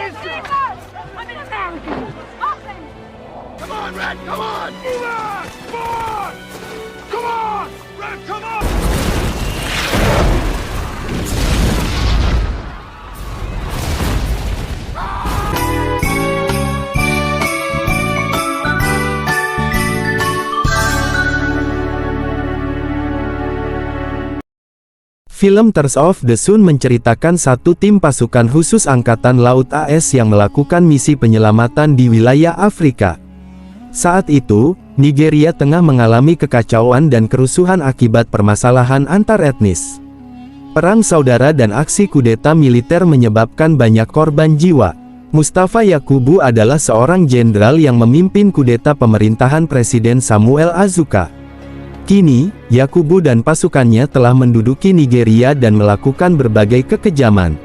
I'm an American. Open. Come on, Red, come on! Move on! Come on! Come on! Red, come on! Film Tears of the Sun menceritakan satu tim pasukan khusus Angkatan Laut AS yang melakukan misi penyelamatan di wilayah Afrika. Saat itu, Nigeria tengah mengalami kekacauan dan kerusuhan akibat permasalahan antar etnis. Perang saudara dan aksi kudeta militer menyebabkan banyak korban jiwa. Mustafa Yakubu adalah seorang jenderal yang memimpin kudeta pemerintahan Presiden Samuel Azuka. Kini, Yakubu dan pasukannya telah menduduki Nigeria dan melakukan berbagai kekejaman.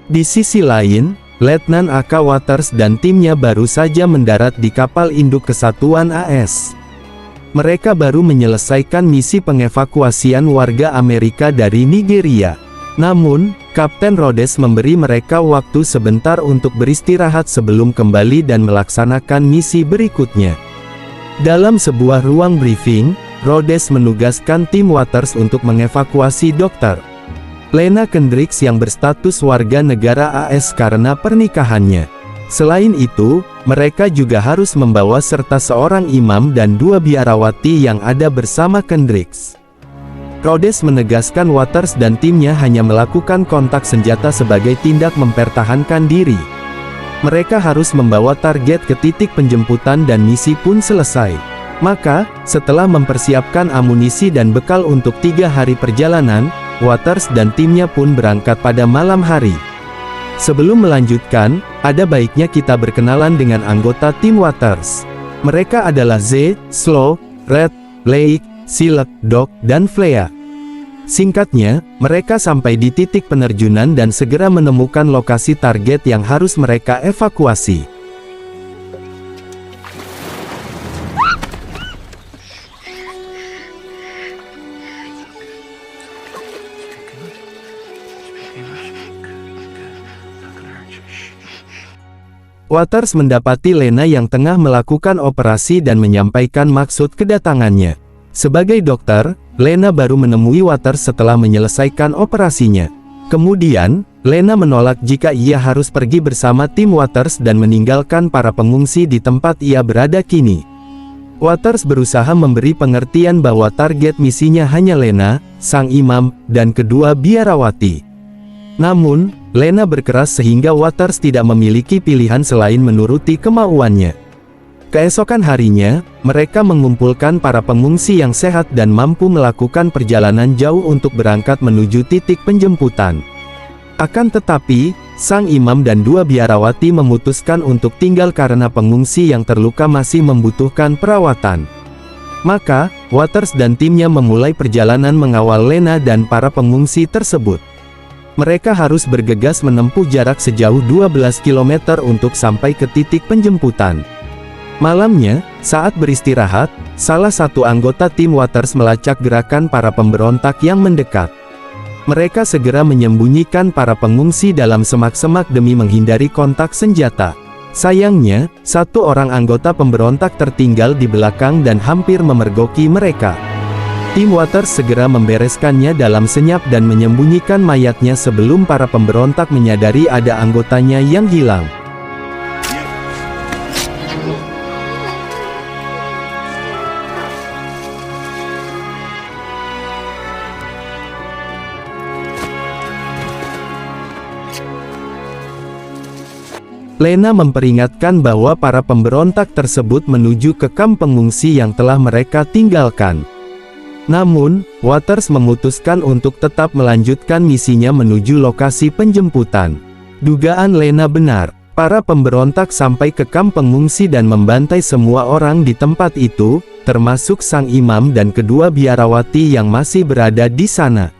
Di sisi lain, Letnan AK Waters dan timnya baru saja mendarat di kapal induk Kesatuan AS. Mereka baru menyelesaikan misi pengevakuasian warga Amerika dari Nigeria. Namun, Kapten Rhodes memberi mereka waktu sebentar untuk beristirahat sebelum kembali dan melaksanakan misi berikutnya. Dalam sebuah ruang briefing, Rhodes menugaskan tim Waters untuk mengevakuasi Dr. Lena Kendricks yang berstatus warga negara AS karena pernikahannya. Selain itu, mereka juga harus membawa serta seorang imam dan 2 biarawati yang ada bersama Kendricks. Rhodes menegaskan Waters dan timnya hanya melakukan kontak senjata sebagai tindak mempertahankan diri. Mereka harus membawa target ke titik penjemputan dan misi pun selesai. Maka, setelah mempersiapkan amunisi dan bekal untuk 3 hari perjalanan, Waters dan timnya pun berangkat pada malam hari. Sebelum melanjutkan, ada baiknya kita berkenalan dengan anggota tim Waters. Mereka adalah Z, Slow, Red, Leik, Silk, Doc, dan Flea. Singkatnya, mereka sampai di titik penerjunan dan segera menemukan lokasi target yang harus mereka evakuasi. Waters mendapati Lena yang tengah melakukan operasi dan menyampaikan maksud kedatangannya. Sebagai dokter, Lena baru menemui Waters setelah menyelesaikan operasinya. Kemudian, Lena menolak jika ia harus pergi bersama tim Waters dan meninggalkan para pengungsi di tempat ia berada kini. Waters berusaha memberi pengertian bahwa target misinya hanya Lena, sang imam, dan kedua biarawati. Namun, Lena berkeras sehingga Waters tidak memiliki pilihan selain menuruti kemauannya. Keesokan harinya, mereka mengumpulkan para pengungsi yang sehat dan mampu melakukan perjalanan jauh untuk berangkat menuju titik penjemputan. Akan tetapi, sang imam dan 2 biarawati memutuskan untuk tinggal karena pengungsi yang terluka masih membutuhkan perawatan. Maka, Waters dan timnya memulai perjalanan mengawal Lena dan para pengungsi tersebut. Mereka harus bergegas menempuh jarak sejauh 12 km untuk sampai ke titik penjemputan. Malamnya, saat beristirahat, salah satu anggota tim Waters melacak gerakan para pemberontak yang mendekat. Mereka segera menyembunyikan para pengungsi dalam semak-semak demi menghindari kontak senjata. Sayangnya, satu orang anggota pemberontak tertinggal di belakang dan hampir memergoki mereka. Tim Waters segera membereskannya dalam senyap dan menyembunyikan mayatnya sebelum para pemberontak menyadari ada anggotanya yang hilang. Lena memperingatkan bahwa para pemberontak tersebut menuju ke kamp pengungsi yang telah mereka tinggalkan. Namun, Waters memutuskan untuk tetap melanjutkan misinya menuju lokasi penjemputan. Dugaan Lena benar. Para pemberontak sampai ke kamp pengungsi dan membantai semua orang di tempat itu, termasuk sang imam dan kedua biarawati yang masih berada di sana.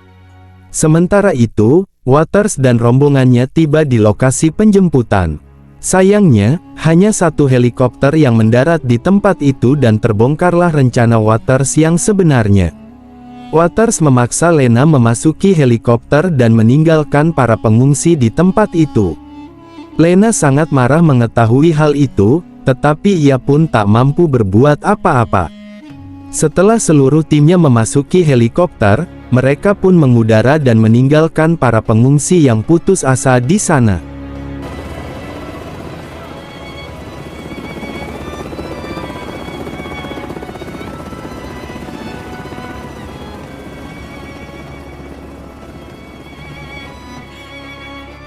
Sementara itu, Waters dan rombongannya tiba di lokasi penjemputan. Sayangnya, hanya satu helikopter yang mendarat di tempat itu dan terbongkarlah rencana Waters yang sebenarnya. Waters memaksa Lena memasuki helikopter dan meninggalkan para pengungsi di tempat itu. Lena sangat marah mengetahui hal itu, tetapi ia pun tak mampu berbuat apa-apa. Setelah seluruh timnya memasuki helikopter, mereka pun mengudara dan meninggalkan para pengungsi yang putus asa di sana.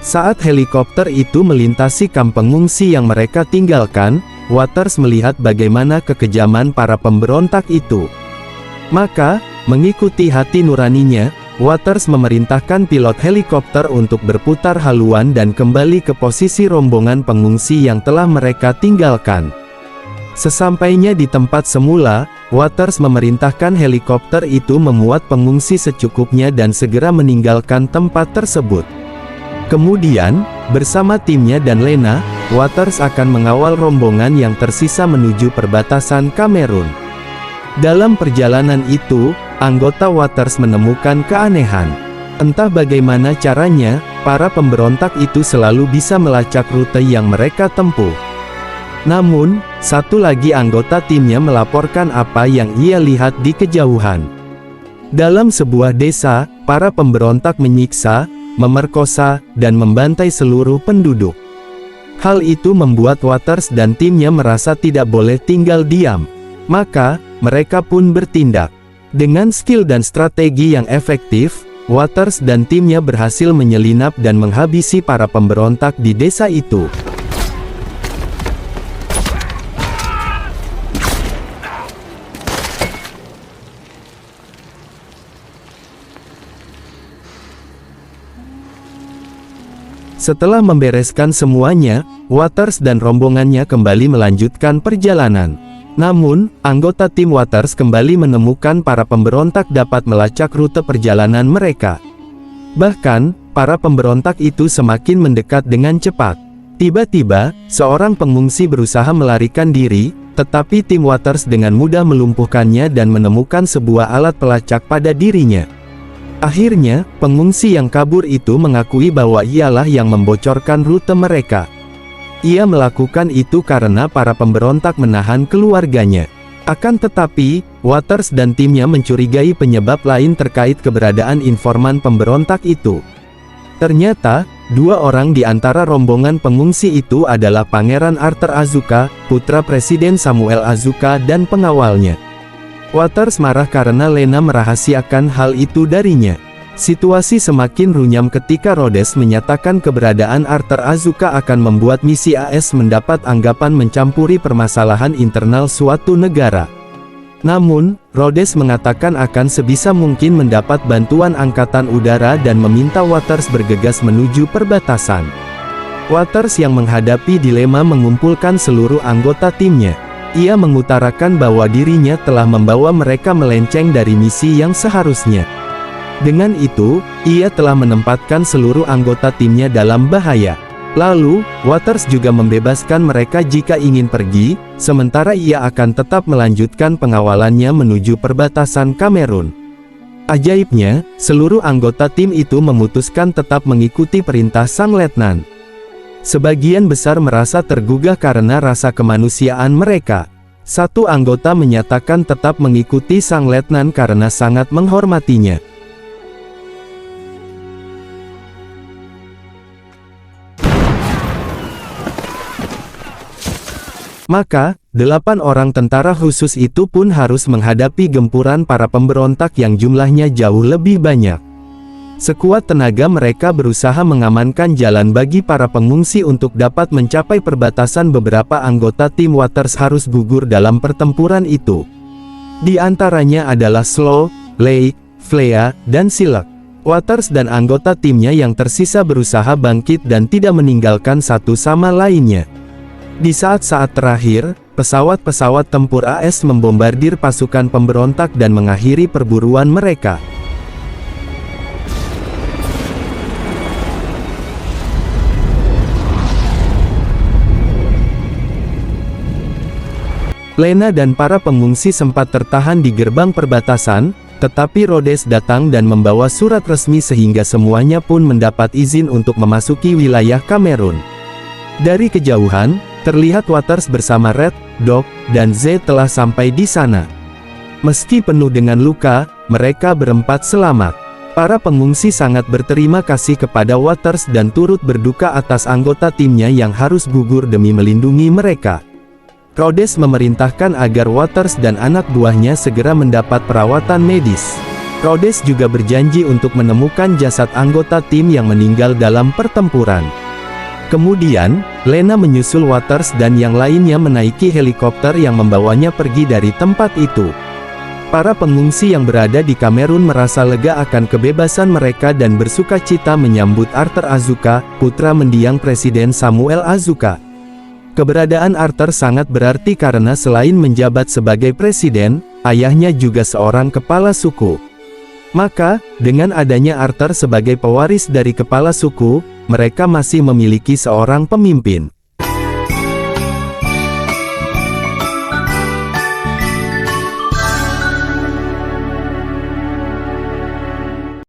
Saat helikopter itu melintasi kamp pengungsi yang mereka tinggalkan, Waters melihat bagaimana kekejaman para pemberontak itu. Maka, mengikuti hati nuraninya, Waters memerintahkan pilot helikopter untuk berputar haluan dan kembali ke posisi rombongan pengungsi yang telah mereka tinggalkan. Sesampainya di tempat semula, Waters memerintahkan helikopter itu memuat pengungsi secukupnya dan segera meninggalkan tempat tersebut. Kemudian, bersama timnya dan Lena, Waters akan mengawal rombongan yang tersisa menuju perbatasan Kamerun. Dalam perjalanan itu, anggota Waters menemukan keanehan. Entah bagaimana caranya, para pemberontak itu selalu bisa melacak rute yang mereka tempuh. Namun, satu lagi anggota timnya melaporkan apa yang ia lihat di kejauhan. Dalam sebuah desa, para pemberontak menyiksa, memerkosa, dan membantai seluruh penduduk. Hal itu membuat Waters dan timnya merasa tidak boleh tinggal diam. Maka, mereka pun bertindak. Dengan skill dan strategi yang efektif, Waters dan timnya berhasil menyelinap dan menghabisi para pemberontak di desa itu. Setelah membereskan semuanya, Waters dan rombongannya kembali melanjutkan perjalanan. Namun, anggota tim Waters kembali menemukan para pemberontak dapat melacak rute perjalanan mereka. Bahkan, para pemberontak itu semakin mendekat dengan cepat. Tiba-tiba, seorang pengungsi berusaha melarikan diri, tetapi tim Waters dengan mudah melumpuhkannya dan menemukan sebuah alat pelacak pada dirinya. Akhirnya, pengungsi yang kabur itu mengakui bahwa ialah yang membocorkan rute mereka. Ia melakukan itu karena para pemberontak menahan keluarganya. Akan tetapi, Waters dan timnya mencurigai penyebab lain terkait keberadaan informan pemberontak itu. Ternyata, dua orang di antara rombongan pengungsi itu adalah Pangeran Arthur Azuka, putra Presiden Samuel Azuka dan pengawalnya. Waters marah karena Lena merahasiakan hal itu darinya. Situasi semakin runyam ketika Rhodes menyatakan keberadaan Arthur Azuka akan membuat misi AS mendapat anggapan mencampuri permasalahan internal suatu negara. Namun, Rhodes mengatakan akan sebisa mungkin mendapat bantuan angkatan udara dan meminta Waters bergegas menuju perbatasan. Waters yang menghadapi dilema mengumpulkan seluruh anggota timnya. Ia mengutarakan bahwa dirinya telah membawa mereka melenceng dari misi yang seharusnya. Dengan itu, ia telah menempatkan seluruh anggota timnya dalam bahaya. Lalu, Waters juga membebaskan mereka jika ingin pergi, sementara ia akan tetap melanjutkan pengawalannya menuju perbatasan Kamerun. Ajaibnya, seluruh anggota tim itu memutuskan tetap mengikuti perintah sang letnan. Sebagian besar merasa tergugah karena rasa kemanusiaan mereka. Satu anggota menyatakan tetap mengikuti sang letnan karena sangat menghormatinya. Maka, 8 orang tentara khusus itu pun harus menghadapi gempuran para pemberontak yang jumlahnya jauh lebih banyak. Sekuat tenaga mereka berusaha mengamankan jalan bagi para pengungsi untuk dapat mencapai perbatasan. Beberapa anggota tim Waters harus gugur dalam pertempuran itu. Di antaranya adalah Slow, Lei, Flea, dan Silek. Waters dan anggota timnya yang tersisa berusaha bangkit dan tidak meninggalkan satu sama lainnya. Di saat-saat terakhir, pesawat-pesawat tempur AS membombardir pasukan pemberontak dan mengakhiri perburuan mereka. Lena dan para pengungsi sempat tertahan di gerbang perbatasan, tetapi Rhodes datang dan membawa surat resmi sehingga semuanya pun mendapat izin untuk memasuki wilayah Kamerun. Dari kejauhan, terlihat Waters bersama Red, Dog, dan Z telah sampai di sana. Meski penuh dengan luka, mereka berempat selamat. Para pengungsi sangat berterima kasih kepada Waters dan turut berduka atas anggota timnya yang harus gugur demi melindungi mereka. Rhodes memerintahkan agar Waters dan anak buahnya segera mendapat perawatan medis. Rhodes juga berjanji untuk menemukan jasad anggota tim yang meninggal dalam pertempuran. Kemudian, Lena menyusul Waters dan yang lainnya menaiki helikopter yang membawanya pergi dari tempat itu. Para pengungsi yang berada di Kamerun merasa lega akan kebebasan mereka dan bersukacita menyambut Arthur Azuka, putra mendiang Presiden Samuel Azuka. Keberadaan Arthur sangat berarti karena selain menjabat sebagai presiden, ayahnya juga seorang kepala suku. Maka, dengan adanya Arthur sebagai pewaris dari kepala suku, mereka masih memiliki seorang pemimpin.